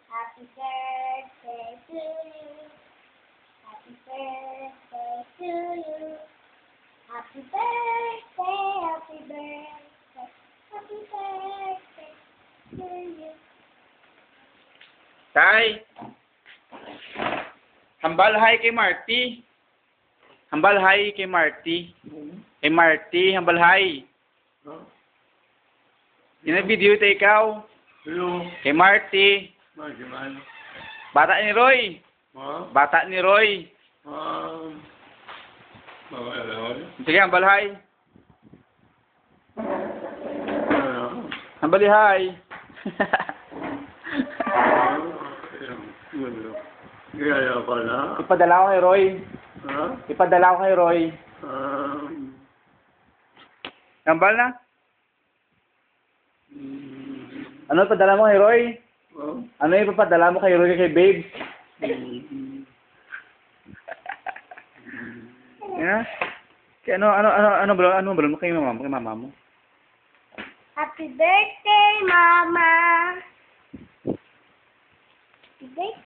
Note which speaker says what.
Speaker 1: Happy birthday to you. Happy birthday to you. Happy birthday, happy birthday, happy birthday to you.
Speaker 2: Tay! Hambal hi kay Marty. Hambal hi kay Marty. Kay Marty, hambal hi. Video tayo ikaw.
Speaker 3: Hello.
Speaker 2: Kay Marty.
Speaker 3: Magimano.
Speaker 2: Bata ni Roy. Bata ni Roy. Sige, hambal hi. Hambal hi.
Speaker 3: Gaya pala.
Speaker 2: Ipadala ko kay Roy.
Speaker 3: Ha?
Speaker 2: Ipadala ko kay Roy. Hambal na? Ano ipadala mo kay Roy? Ano yung ipapadala mo kay Roy kay Babe? Yeah? Kaya ano bro kay mama mo?
Speaker 1: Happy birthday, Mama. Happy birthday.